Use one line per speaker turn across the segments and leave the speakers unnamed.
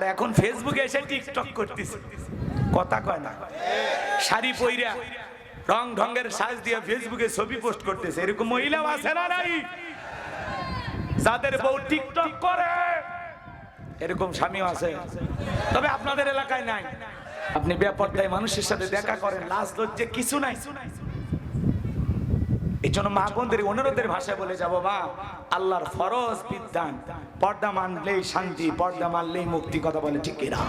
আর এখন ফেসবুকে এসে টিকটক করতেছে, কথা কয় না। শাড়ি পইরা রং ঢঙ্গের সাজ দিয়ে ফেসবুকে ছবি পোস্ট করতেছে, এরকম মহিলাও আছে না নাই? যাদের বউ টিকটক করে এরকম স্বামীও আছে, তবে আপনাদের এলাকায় নাই। আপনি বেপরদায় মানুষের সাথে দেখা করেন, লাজ লজ্জা কিছু নাই। এই জন্য মা বোনদের অনুরোধের ভাষায় বলে যাব, মা আল্লাহর ফরজ বিধান, পর্দা মানলেই শান্তি, পর্দা মানলেই মুক্তি, কথা বলে ঠিক কিনা?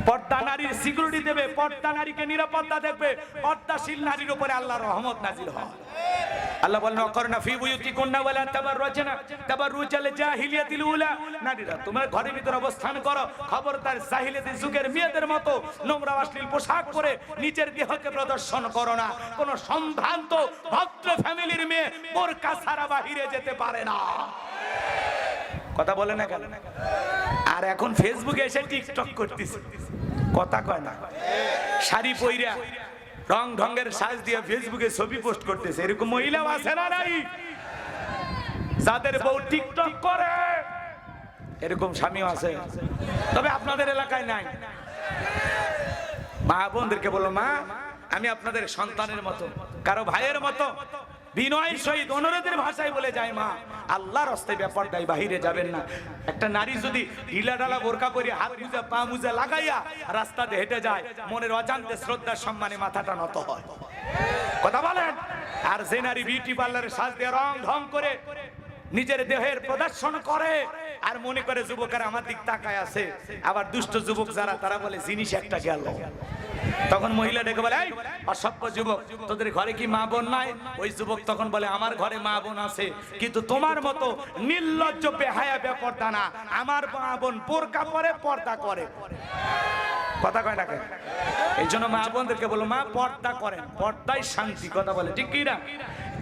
পর্দা নারীর সিকিউরিটি দেবে, পর্দা নারীকে নিরাপত্তা দেবে, পর্দাশীল নারীর উপরে আল্লাহর রহমত নাজিল হয়। আল্লাহ বলেন ওয়াকরনা ফি বুয়ুতিকুন্না ওয়ালা তাবাররাজনা তাবাররুজাল জাহিলিয়াতিল উলা, নারীরা তোমার ঘরের ভিতর অবস্থান করো, খবরদার জাহিলিয়াতি যুগের মেয়েদের মতো নোংরা অশ্লীল পোশাক পরে নিজের দেহকে প্রদর্শন করো না। কোন সম্ভ্রান্ত ভদ্র ফ্যামিলির মেয়ে বোরকা ছাড়া বাহিরে যেতে পারে না, কথা বলে না কেন? আর এখন ফেসবুকে এসে টিকটক করতেছে, কথা কয় না। শাড়ি পইরা রং ঢঙ্গের সাজ দিয়ে ফেসবুকে ছবি পোস্ট করতেছে, এরকম মহিলাও আছে না নাই? যাদের বউ টিকটক করে এরকম স্বামীও আছে, তবে আপনাদের এলাকায় নাই। মা বোনদেরকে বলো, মা আমি আপনাদের সন্তানের মতো, কারো ভাইয়ের মতো বিনয় সহিত অনুরোধের ভাষায় বলে যায়, মা আল্লাহর রাস্তায় বেপরদায় বাহিরে যাবেন না। একটা নারী যদি ঢিলা ঢালা বোরকা পরে হাত মুজা পা মুজা লাগাইয়া রাস্তাতে হেঁটে যায়, মনের অজান্তে শ্রদ্ধা সম্মানে মাথাটা নত হয়, কথা বলেন। আর যে নারী বিউটি পার্লারে সাজ দিয়ে রং ঢং করে নিজের দেহের প্রদর্শন করে আর মনে করে যুবকেরা আমার দিক তাকায় আছে, আবার দুষ্ট যুবক যারা তারা বলে জিনিস একটা গেল, তখন মহিলা ডেকে বলে, এই অসভ্য যুবক, তোদের ঘরে কি মা বোন নাই? ওই যুবক তখন বলে, আমার ঘরে মা বোন আছে, কিন্তু তোমার মতো নির্লজ্জ বেহায়া বেপরদা না। আমার মা বোন বোরকা পরে, পর্দা করে, কথা কয় না কেন? এই জন্য মা বোনদেরকে বলো, মা পর্দা করেন, পর্দায় শান্তি, কথা বলে ঠিক কি না?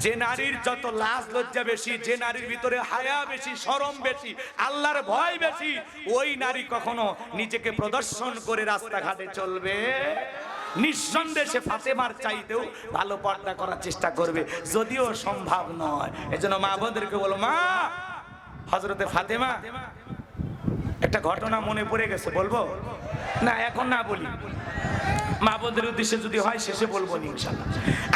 যে নারীর যত লাজ লজ্জা বেশি, যে নারীর ভিতরে হায়া বেশি, শরম বেশি, আল্লাহর ভয় বেশি, ওই নারী কখনো নিজেকে প্রদর্শন করে রাস্তাঘাটে চলবে নিঃসন্দেহে। সে ফাতেমার চাইতেও ভালো পর্দা করার চেষ্টা করবে, যদিও সম্ভব নয়। এজন্য মা বোনদেরকে বলো, মা হযরতে ফাতেমা একটা ঘটনা মনে পড়ে গেছে, বলবো না? এখন না বলি, মা বোনদের উদ্দেশ্যে যদি হয় শেষে বলবো ইনশাআল্লাহ।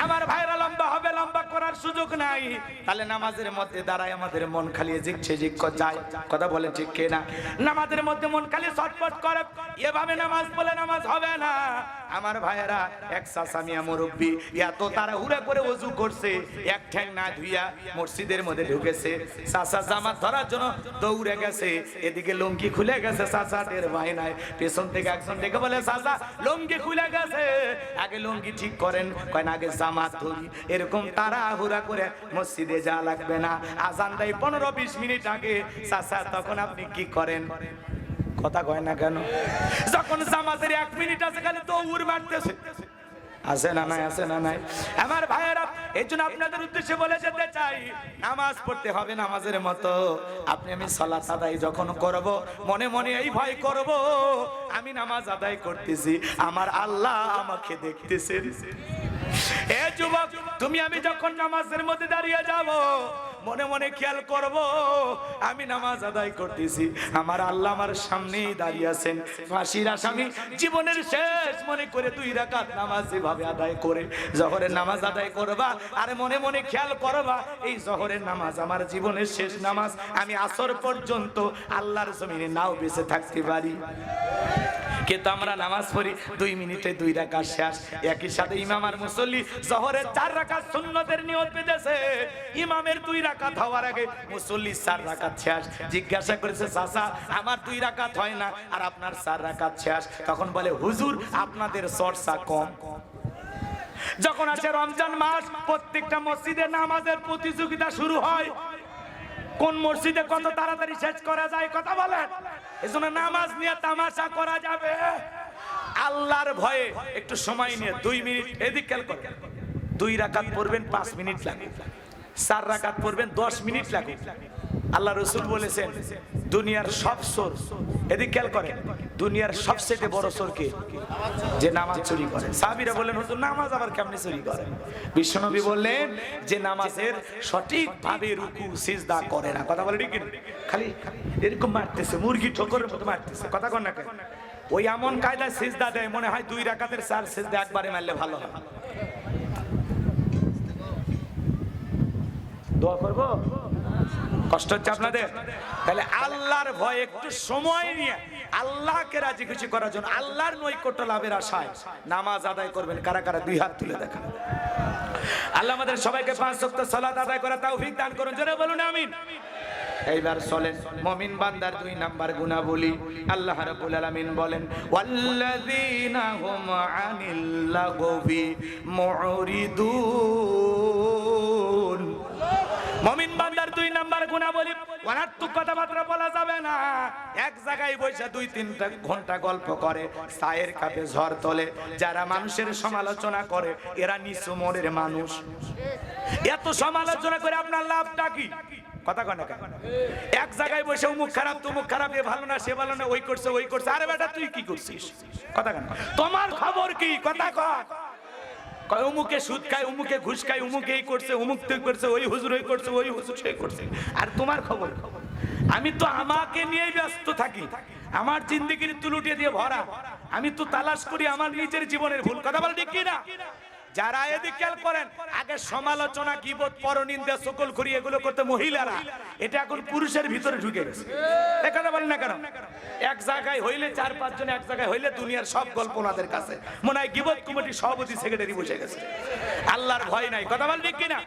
আমার ভাইরা লম্বা হবে, লম্বা করার সুযোগ নাই, তাহলে নামাজের মধ্যে দাঁড়ায় আমাদের মন খালি জিকছে জিক যায়, কথা বলে ঠিক কিনা? নামাজের মধ্যে মন খালি ছটফট করে, এভাবে নামাজ বলে নামাজ হবে না। আমার ভাইরা এক সাসামিয়া মুরব্বি এত তাড়াহুড়া করে ওযু করছে, এক ঠ্যাং না ধুইয়া মসজিদের মধ্যে ঢুকেছে। চাচা জামাত ধরার জন্য দৌড়ে গেছে, এদিকে লুঙ্গি খুলে গেছে, চাচা টের পায় নাই। পেছন থেকে একজন ডেকে বলে, চাচা লুঙ্গি খুলে গেছে, আগে লুঙ্গি ঠিক করেন, কয় না আগে জামাত ধরি। এরকম তাড়াহুড়া করে মসজিদে যাওয়া লাগবে না, আজান দেয় 15-20 মিনিট আগে। চাচা তখন আপনি কি করেন, কথা কয় না কেন? যখন জামাতের 1 মিনিট আছে খালি দৌড় মারতেছে, আছে না নাই? আছে না নাই? আমার ভাইয়েরা, এই জন্য আপনাদের উদ্দেশ্যে বলে যেতে চাই, নামাজ পড়তে হবে নামাজের মতো। আপনি আমি সালাত আদায় যখন করব, মনে মনে এই ভয় করব, আমি নামাজ আদায় করতেছি, আমার আল্লাহ আমাকে দেখতেছেন। এ যুবক, তুমি আমি যখন নামাজের মধ্যে দাঁড়িয়ে যাব, মনে মনে খেয়াল করব, আমি নামাজ আদায় করতেছি, আমার আল্লাহ আমার সামনেই দাঁড়িয়ে আছেন। ফাঁসির আসামি জীবনের শেষ মনে করে 2 রাকাত নামাজ যেভাবে আদায় করে জোহরের নামাজ আদায় করবা, আর মনে মনে খেয়াল করবা, এই জোহরের নামাজ আমার জীবনের শেষ নামাজ, আমি আসর পর্যন্ত আল্লাহর জমিনে নাও বেঁচে থাকতে পারি। কিন্তু আমরা নামাজ পড়ি 2 মিনিটে 2 রাকাত শেষ। একই সাথে ইমাম আর মুসল্লি জোহরের 4 রাকাত সুন্নতের নিয়ত বেঁধেছে, ইমামের 2 রাকাত হওয়ার আগে মুসল্লি 4 রাকাত শেষ। জিজ্ঞাসা করেছে, চাচা আমার 2 রাকাত হয় না আর আপনার 4 রাকাত শেষ? তখন বলে, হুজুর আপনাদের চর্চা কম। যখন আসে রমজান মাস, প্রত্যেকটা মসজিদে নামাজের প্রতিযোগিতা শুরু হয়, কোন মসজিদে কত তাড়াতাড়ি শেষ করা যায়, কথা বলেন। এজন্য নামাজ নিয়ে তামাশা করা যাবে, আল্লাহর ভয়ে একটু সময় নিয়ে 2 মিনিট এদিক খেয়াল করেন। 2 রাকাত পড়বেন 5 মিনিট লাগে, 4 রাকাত পড়বেন 10 মিনিট লাগে। আল্লাহ রাসূল বলেছেন, দুনিয়ার সব সোর, এদিক খেয়াল করেন, দুনিয়ার সবচেয়ে বড় চোর কে? যে নামাজ চুরি করে। সাহাবীরা বললেন হুজুর নামাজ আবার কেমনে চুরি করে? বিশ্বনবী বললেন যে নামাজের সঠিকভাবে রুকু সিজদা করে না। কথা বলে ঠিক না? খালি এরকম মারতেছে, মুরগি ঠোকরের মতো মারতেছে। কথা কন না কেন? ওই এমন কায়দায় সিজদা দেয় মনে হয় 2 রাকাতের 4 সিজদা একবারে মারলে ভালো হয়। দোয়া করব? কষ্ট হচ্ছে আপনাদের? তাহলে আল্লাহর ভয় একটু সময় নিয়ে আল্লাহকে রাজি খুশি করার জন্য, আল্লাহর নৈকট্য লাভের আশায় নামাজ আদায় করবেন। কারা কারা 2 হাত তুলে দেখান। আল্লাহ আমাদের সবাইকে 5 ওয়াক্ত সালাত আদায় করার তৌফিক দান করুন। জোরে বলুন আমিন। এইবার চলেন মুমিন বান্দার 2 নাম্বার গুনাহবলী। আল্লাহ রাব্বুল আলামিন বলেন ওয়াল্লাযীনা হুম আনিল লাগবি মুরিদুন। মুমিন বান্দার 2 নাম্বার গুনাহবলী, অনার্থক কথাবার্তা বলা যাবে না। এক জায়গায় বসে 2-3 ঘন্টা গল্প করে, চায়ের কাপে ঝড় তোলে। যারা মানুষের সমালোচনা করে এরা নিচু মনের মানুষ। এত সমালোচনা করে আপনার লাভটা কি? কথা কয় না কেন? এক জায়গায় বসে অমুক খারাপ তমুক খারাপ, এ ভালো না সে ভালো না, ওই করছে ওই করছে। আরে বেটা তুই কি করছিস? কথা কেন? তোমার খবর কি? কথা কয়। অমুকে সুদ খায়, অমুকে ঘুষ খায়, অমুকে এই করছে, অমুক তুই করছে, ওই হুজুর ওই করছে, ওই হুজুর সেই করছে। আর তোমার খবর? আমি তো আমাকে নিয়েই ব্যস্ত থাকি, আমার জিন্দেগির তুলুটিয়ে দিয়ে ভরা। আমি তো তালাশ করি আমার নিজের জীবনের ভুল। কথা বল ঠিক কি না? যারা এদিকে খেয়াল করেন, আগে সমালোচনা, গীবত, পরনিন্দা, সকল করি এগুলো করতে মহিলারা, এটা এখন পুরুষের ভিতরে ঢুকে গেছে। এই কথা বলেন না কেন? এক জায়গায় হইলে 4-5 জন, এক জায়গায় হইলে দুনিয়ার সব গল্প ওনাদের কাছে। মনে হয় গীবত কমিটির সভাপতি সেক্রেটারি বসে গেছে। আল্লাহর ভয় নাই। কথা বলেন ঠিক কিনা?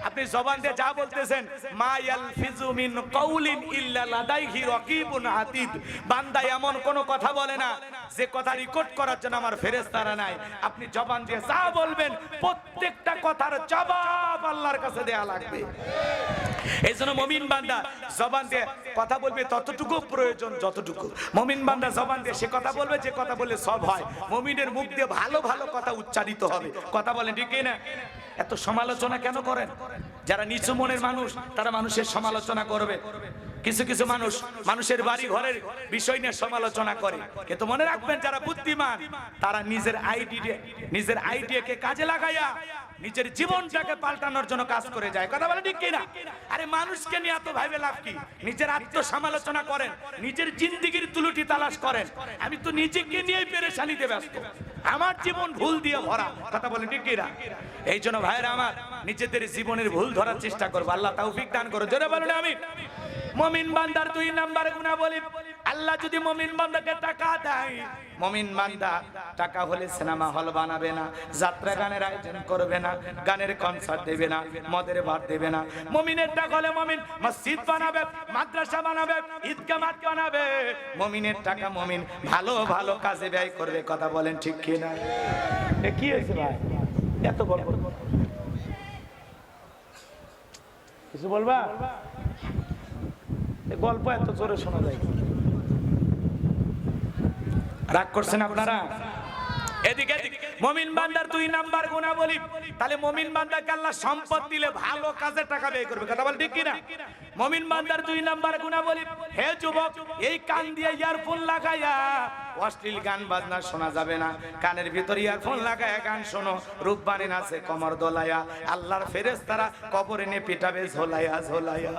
আপনি জবান দিয়ে যা বলতেছেন, মা ইয়ালফিজু মিন কাউলিন ইল্লা লাদাইহি রাকিবুন আতীদ। বান্দা এমন কোন কথা বলে না যে কথা রেকর্ড করার জন্য আমার ফেরেশতারা নাই। আপনি জবান দিয়ে যা বলবেন প্রত্যেকটা কথার জবাব আল্লাহর কাছে দেয়া লাগবে। এইজন্য মুমিন বান্দা জবান দিয়ে কথা বলবে ততটুকু প্রয়োজন যতটুকু। মুমিন বান্দা জবান দিয়ে সে কথা বলবে যে কথা বলে সব হয়। মুমিনের মুখ দিয়ে ভালো ভালো কথা উচ্চারিত হবে। কথা বলেন ঠিক না? এত সমালোচনা কেন করেন? যারা নিচু মনের মানুষ তারা মানুষের সমালোচনা করবে। কিছু কিছু মানুষ মানুষের বাড়ি ঘরের বিষয় নিয়ে সমালোচনা করে, কিন্তু মনে রাখবেন যারা বুদ্ধিমান তারা নিজের আইডিয়াকে কাজে লাগাইয়া নিজের জীবনটাকে পাল্টানোর জন্য কাজ করে যায়। কথা বলে ঠিক কিনা? আরে মানুষকে নিয়ে এত ভাইবে লাভ কি? নিজের আত্মসমালোচনা করেন, নিজের জিন্দেগির তুলুটি তালাশ করেন। আমি তো নিজেকে নিয়েই পেরেশানিতে ব্যস্ত, আমার জীবন ভুল দিয়ে ভরা। কথা বলে ঠিক কিনা? এই জন্য ভাইরা আমার, নিজেদের জীবনের ভুল ধরার চেষ্টা করবো। আল্লাহ তৌফিক দান করো। জোরে বলুন আমিন। মুমিন বান্দার 2 নাম্বার গুনাহবলী, আল্লাহ যদি মুমিন বান্দাকে টাকা দেয়, মুমিন বান্দা টাকা হলে সিনেমা হল বানাবে না, যাত্রা গানের আয়োজন করবে না, গানের কনসার্ট দেবে না, মদের বার দেবে না। মুমিনের টাকা হলে মুমিন মসজিদ বানাবে, মাদ্রাসা বানাবে, ঈদগাহ মাঠ বানাবে। মুমিনের টাকা মুমিন ভালো ভালো কাজে ব্যয় করবে। কথা বলেন ঠিক কি না? এ কি হয়েছে ভাই? এত বড় কিছু বলবা? গল্প এত জোরে শোনা যায়, রাগ করছেন আপনারা? এদিকে মুমিন বান্দার 2 নাম্বার গুনাহবলী, তাহলে মুমিন বান্দাকে আল্লাহ সম্পদ দিলে ভালো কাজে টাকা ব্যয় করবে। কথা বল ঠিক কি না? মুমিন বান্দার 2 নাম্বার গুনাহবলী, হে যুবক, এই কান দিয়ে ইয়ারফোন লাগায়া অশ্লীল গান বাজনা শোনা যাবে না। কানের ভিতর ইয়ারফোন লাগায়া গান শোনো, রূপবানি নাচে কমর দোলায়া, আল্লাহর ফেরেশতারা কবরে নে পিটাবে ঝোলায়া ঝোলায়া।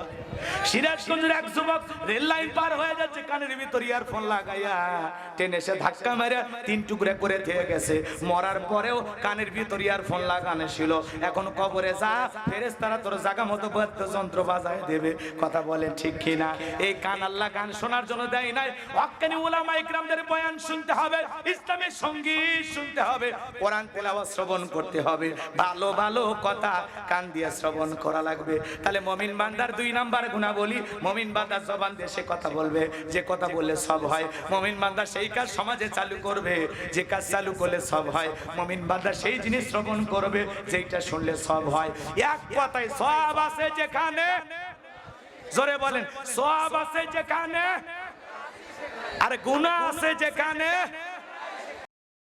সিরাজগঞ্জের এক যুবক রেল লাইন পার হয়ে যাচ্ছে, কানের ভিতর ইয়ারফোন লাগায়া ট্রেনে এসে ধাক্কা মেরে 3 টুকরা করে দিয়ে গেছে। মরার পরেও কানের ভিতর ইয়ারফোন লাগানো ছিল। এখন কবরে যা, ফেরেশতারা তোর জায়গা মতো বাদ্যযন্ত্র বাজায় দেবে। কথা বলেন ঠিক কি না? এই কান আল্লাহ গান শোনার জন্য দেয় নাই। হক্কানি উলামা ইকরামদের বয়ান শুনতে হবে, ইসলামের সঙ্গীত শুনতে হবে, কোরআন তেলাওয়াত শ্রবণ করতে হবে, ভালো ভালো কথা কান দিয়ে শ্রবণ করা লাগবে। তাহলে মুমিন বান্দার 2 নাম্বার গুনাহবলী, মুমিন বান্দা জবান দিয়ে সে কথা বলবে যে কথা বললে সব হয়। মুমিন বান্দা সেই কাজ সমাজে চালু করবে যে কাজ চালু করলে সব হয়। মুমিন বান্দা সেই জিনিস শ্রবণ করবে যেটা শুনলে সব হয়। এক কথায় সওয়াব আছে যেখানে, জোরে বলেন, সওয়াব আছে যেখানে, আর গুনাহ আছে যেখানে।